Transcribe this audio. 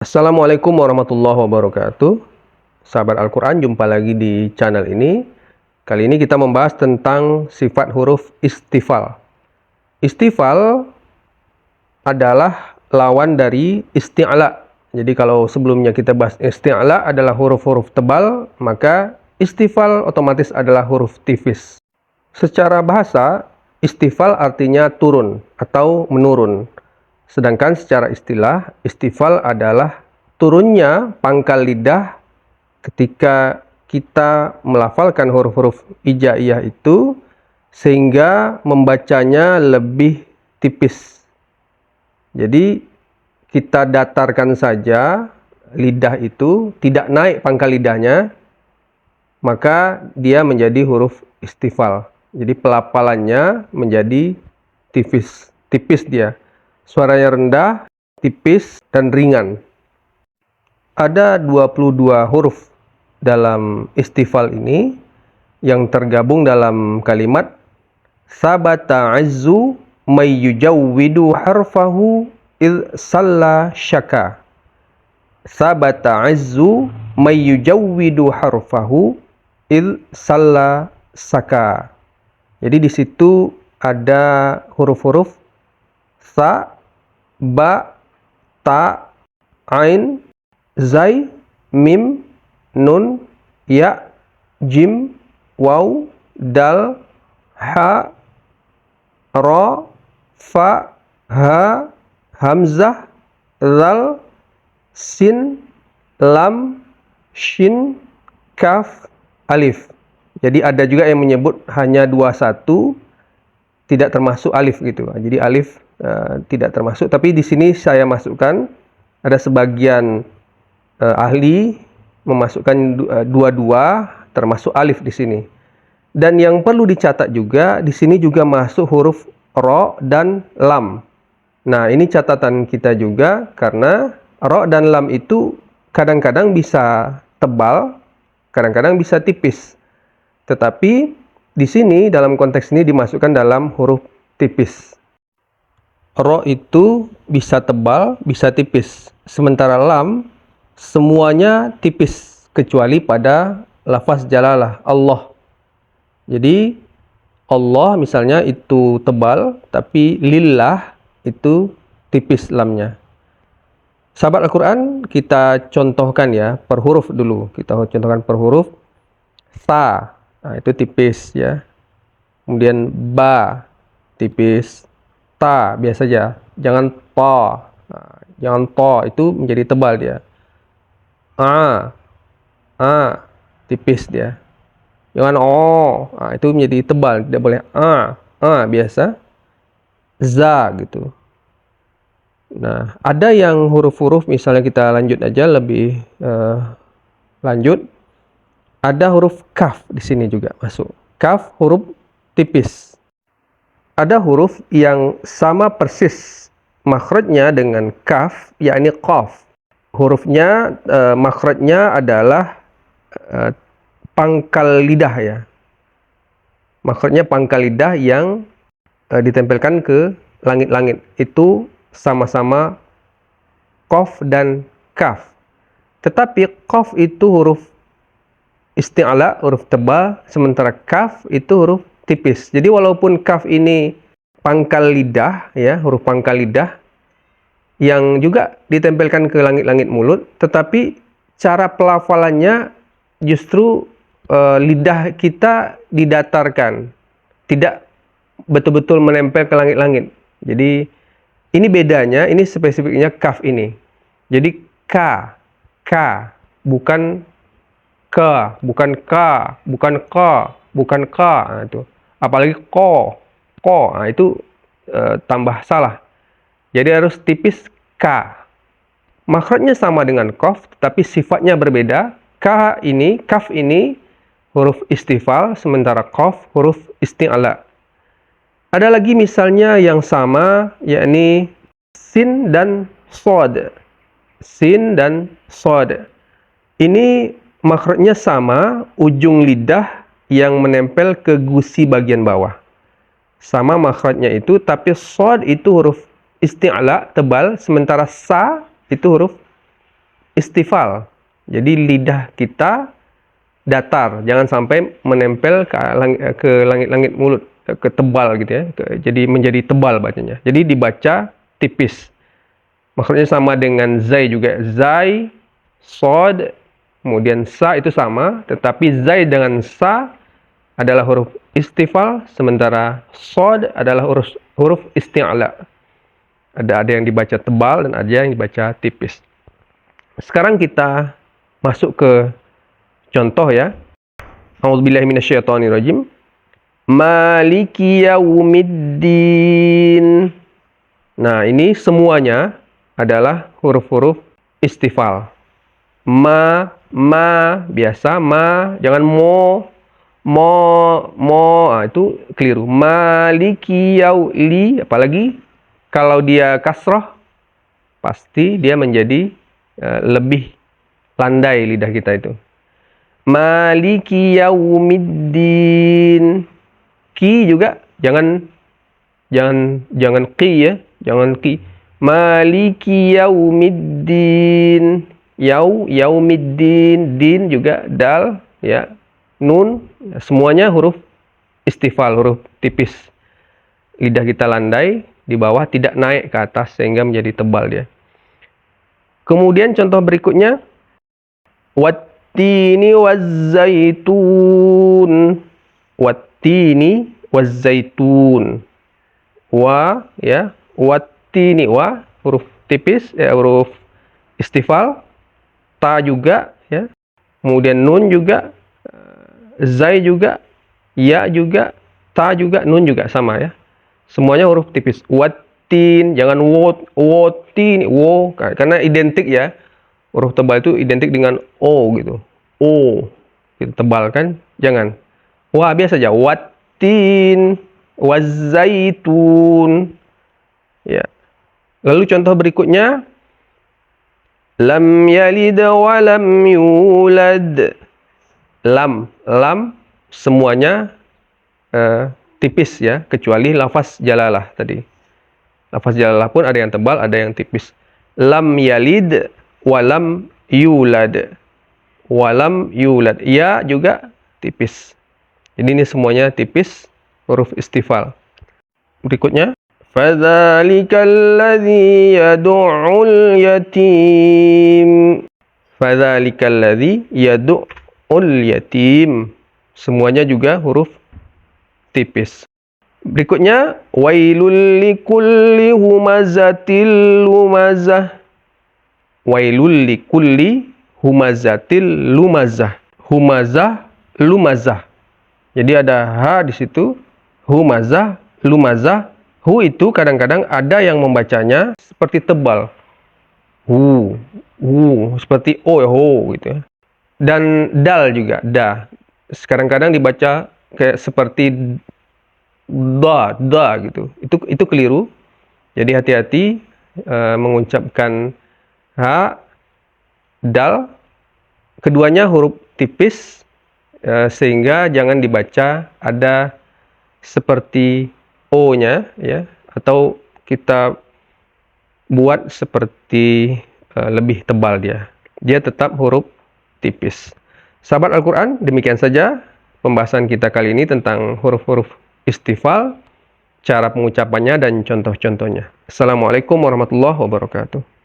Assalamualaikum warahmatullahi wabarakatuh. Sahabat Al-Quran, jumpa lagi di channel ini. Kali ini kita membahas tentang sifat huruf istifal. Istifal adalah lawan dari isti'la. Jadi kalau sebelumnya kita bahas isti'la adalah huruf-huruf tebal, maka istifal otomatis adalah huruf tipis. Secara bahasa, istifal artinya turun atau menurun. Sedangkan secara istilah, istifal adalah turunnya pangkal lidah ketika kita melafalkan huruf-huruf hijaiyah itu sehingga membacanya lebih tipis. Jadi kita datarkan saja lidah itu, tidak naik pangkal lidahnya, maka dia menjadi huruf istifal. Jadi pelafalannya menjadi tipis dia. Suaranya rendah, tipis, dan ringan. Ada 22 huruf dalam istifal ini yang tergabung dalam kalimat sabata azzu may yujawwidu harfahu id salla syaka. Sabata azzu may yujawwidu harfahu id salla saka. Jadi di situ ada huruf-huruf sa, ba, ta, ain, zai, mim, nun, ya, jim, waw, dal, ha, ra, fa, ha, hamzah, zal, sin, lam, shin, kaf, alif. Jadi ada juga yang menyebut hanya 21 tidak termasuk alif gitu. Jadi alif tidak termasuk, tapi di sini saya masukkan, ada sebagian ahli memasukkan dua-dua termasuk alif di sini. Dan yang perlu dicatat juga, di sini juga masuk huruf ro dan lam. Nah, ini catatan kita juga karena ro dan lam itu kadang-kadang bisa tebal, kadang-kadang bisa tipis. Tetapi di sini dalam konteks ini dimasukkan dalam huruf tipis. Ro itu bisa tebal, bisa tipis. Sementara lam semuanya tipis kecuali pada lafaz jalalah Allah. Jadi Allah misalnya itu tebal, tapi lillah itu tipis lamnya. Sahabat Al-Quran, kita contohkan ya per huruf dulu. Kita contohkan per huruf. Sa, nah, itu tipis ya. Kemudian ba, tipis. Ta, biasa saja. Jangan pa. Nah, jangan pa, itu menjadi tebal dia. A, tipis dia. Jangan o, nah, itu menjadi tebal, tidak boleh biasa. Za, gitu. Nah, ada yang huruf-huruf, misalnya kita lanjut aja lebih lanjut. Ada huruf kaf di sini juga masuk. Kaf huruf tipis. Ada huruf yang sama persis makhrajnya dengan kaf, yakni qaf. Hurufnya, makhrajnya adalah pangkal lidah ya. Makhrajnya pangkal lidah yang ditempelkan ke langit-langit. Itu sama-sama qaf dan kaf. Tetapi qaf itu huruf isti'la, huruf tebal, sementara kaf itu huruf tipis. Jadi walaupun kaf ini pangkal lidah ya, huruf pangkal lidah yang juga ditempelkan ke langit-langit mulut, tetapi cara pelafalannya justru lidah kita didatarkan, tidak betul-betul menempel ke langit-langit. Jadi ini bedanya, ini spesifiknya kaf ini. Jadi ka, bukan ke, bukan ka, bukan ka, bukan ka, nah, itu. Apalagi ko, nah, itu tambah salah. Jadi harus tipis ka. Makhrajnya sama dengan qaf, tapi sifatnya berbeda. Kaf ini huruf istifal, sementara qaf huruf isti'la. Ada lagi misalnya yang sama, yakni sin dan shad. Sin dan shad. Ini makhrajnya sama, ujung lidah yang menempel ke gusi bagian bawah. Sama makhrajnya itu, tapi shad itu huruf isti'la, tebal, sementara sa itu huruf istifal. Jadi lidah kita datar, jangan sampai menempel ke langit-langit mulut, ke tebal gitu ya. Jadi menjadi tebal bacanya. Jadi dibaca tipis. Maksudnya sama dengan zai juga. Zai, sod, kemudian sa itu sama, tetapi zai dengan sa adalah huruf istifal, sementara sod adalah huruf isti'la. Ada yang dibaca tebal dan ada yang dibaca tipis. Sekarang kita masuk ke contoh ya. A'udzubillahi minasyaitonirrajim. Maliki yaumiddin. Nah, ini semuanya adalah huruf-huruf istifal. Ma biasa, jangan mo, itu keliru. Maliki yauli, apalagi kalau dia kasroh, pasti dia menjadi lebih landai lidah kita itu. Maliki yaumiddin. Ki juga jangan qi ya, jangan qi. Maliki yaumiddin. Yaumiddin, din juga dal ya. Nun, semuanya huruf istifal, huruf tipis. Lidah kita landai di bawah, tidak naik ke atas sehingga menjadi tebal dia. Kemudian contoh berikutnya, wattini wazzaitun. Wattini wazzaitun. Wa ya, wattini, wa huruf tipis ya, huruf istifal. Ta juga ya. Kemudian nun juga, zai juga, ya juga, ta juga, nun juga sama ya. Semuanya huruf tipis. Watin, jangan wotin, wo, karena identik ya. Huruf tebal itu identik dengan o gitu. O, gitu, tebal kan? Jangan. Wah, biasa aja. Watin, wazaitun. Ya. Lalu contoh berikutnya, lam yalid wa lam yulad. Lam semuanya tipis ya, kecuali lafaz jalalah tadi. Lafaz jalalah pun ada yang tebal, ada yang tipis. Lam yalid walam yulad. Walam yulad. Ya juga tipis. Jadi ini semuanya tipis, huruf istifal. Berikutnya, fadzalikal ladzi yad'ul yatim. Fadzalikal ladzi yad'ul yatim. Semuanya juga huruf tipis. Berikutnya, wailul likulli humazatil lumazah. Wailul likulli humazatil lumazah. Humazah, lumazah. Jadi ada ha di situ, humazah, lumazah. Hu itu kadang-kadang ada yang membacanya seperti tebal. Hu, seperti o, ho gitu ya. Dan dal juga, da. Kadang-kadang dibaca kayak seperti da gitu. Itu keliru. Jadi hati-hati mengucapkan ha, dal. Keduanya huruf tipis, sehingga jangan dibaca ada seperti o-nya ya, atau kita buat seperti lebih tebal dia. Dia tetap huruf tipis. Sahabat Al-Quran, demikian saja pembahasan kita kali ini tentang huruf-huruf istifal, cara pengucapannya dan contoh-contohnya. Assalamualaikum warahmatullahi wabarakatuh.